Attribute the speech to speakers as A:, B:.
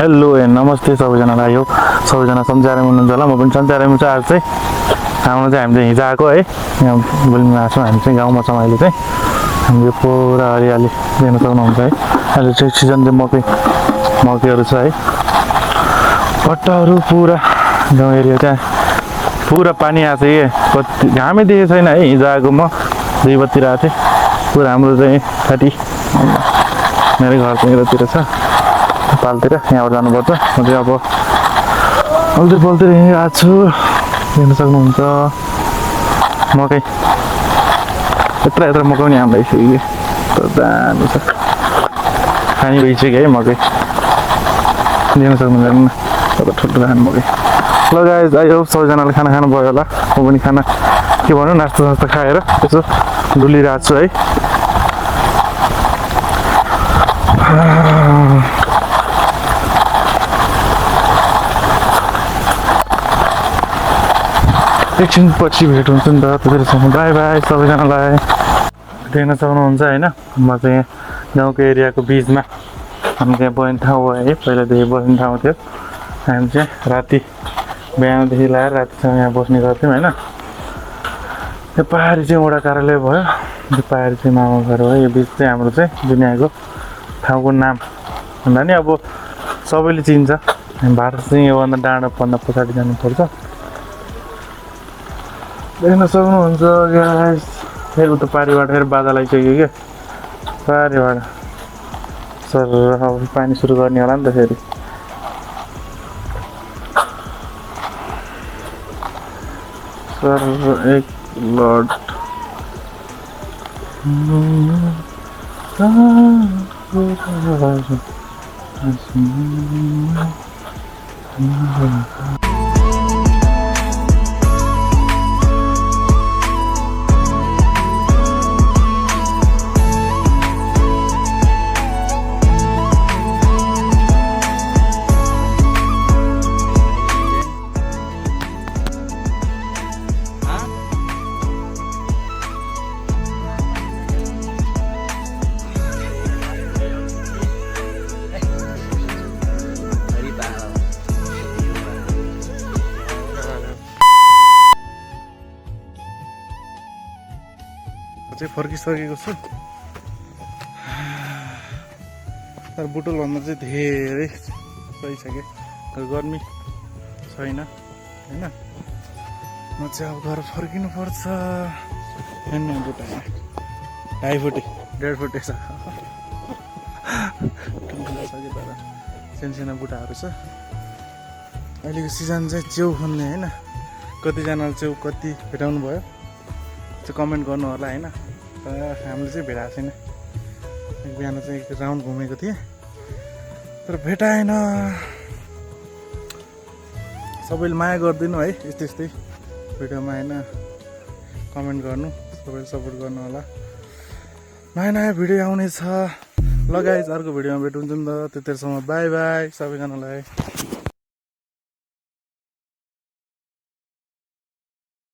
A: Hello and नमस्ते सबैजनालाई। यो सबैजना सन्चै हुनुहुन्छ होला। म पनि सन्चै छु। आज चाहिँ हाम्रो चाहिँ हामी चाहिँ हिजो आएको है, यहाँ गुल्मीमा छौँ। हामी चाहिँ गाउँमा छौँ। अहिले चाहिँ हामीले पुरा हरियाली देख्न सक्नुहुन्छ है। अहिले चाहिँ सिजन चाहिँ मकैहरू छ है। पट्टाहरू पुरा गाउँ एरिया चाहिँ पुरा पानी आएको छ कि कति घामै देखेको छैन है। हिजो आएको म 2 बजीतिर आएको थिएँ। पुरा हाम्रो चाहिँ काटी मेरो घर चाहिँ यतातिर छ, पालतिर यहाँबाट जानुपर्छ। म चाहिँ अब अल्तिर यहीँ आएको छु। देख्न सक्नुहुन्छ मकै यत्र मकै पनि आउँदा आइसक्यो कि दामी छ। खानी भइसक्यो है मकै, देख्न सक्नुहुन्छ ठुल्ठुलो खानु मकै। ल गाइज, आइयो सबैजनाले खाना खानु भयो होला। म पनि खाना के भन्नु नास्ता खाएर यसो डुलिरहेको छु है। एकछिन पछि भेट हुन्छ नि त, त्यतिसम्म बाई बाई सबैजनालाई। देख्न सक्नुहुन्छ होइन, म चाहिँ गाउँको एरियाको बिचमा हामी त्यहाँ बस्ने ठाउँ हो है। पहिलादेखि बस्ने ठाउँ थियो। हामी चाहिँ राति बिहानदेखि लगाएर रातिसम्म यहाँ बस्ने गर्थ्यौँ होइन। यो पहाडी चाहिँ वडा कार्यालय भयो। यो पहाडी चाहिँ मामा घर हो। यो बिच चाहिँ हाम्रो चाहिँ दुनियाँको ठाउँको नाम भन्दा नि अब सबैले चिन्छ। भारत चाहिँ योभन्दा डाँडोभन्दा पछाडि जानुपर्छ। देख्न सक्नुहुन्छ गाइस, फेरि उता पारिबाट फेरि बादल आइसक्यो क्या पारिबाट। सर अब पानी सुरु गर्ने होला नि त फेरि। सर एक लड चाहिँ फर्किसकेको छु। तर बुटोलभन्दा चाहिँ धेरै सही छ कि गर्मी छैन होइन। म चाहिँ अब घर फर्किनु पर्छ। हेर्नु बुट्टा 2.5 फुटे 1.5 फुटे छ। ठुल्ठुलो छ कि तर सानो बुट्टाहरू छ। अहिलेको सिजन चाहिँ च्याउ खन्ने होइन। कतिजनाले च्याउ कति भेटाउनु भयो चाहिँ कमेन्ट गर्नु होला होइन। हामीले चाहिँ भेटाएको छैन। बिहान चाहिँ एक राउन्ड घुमेको थिएँ तर भेटाएन। सबैले माया गरिदिनु है, यस्तै भिडियोमा होइन। कमेन्ट गर्नु, सबैले सपोर्ट गर्नु होला। नयाँ भिडियो आउनेछ। ल गाइज, अर्को भिडियोमा भेट हुन्छ नि त। त्यतिसम्म बाई बाई सबैजनालाई।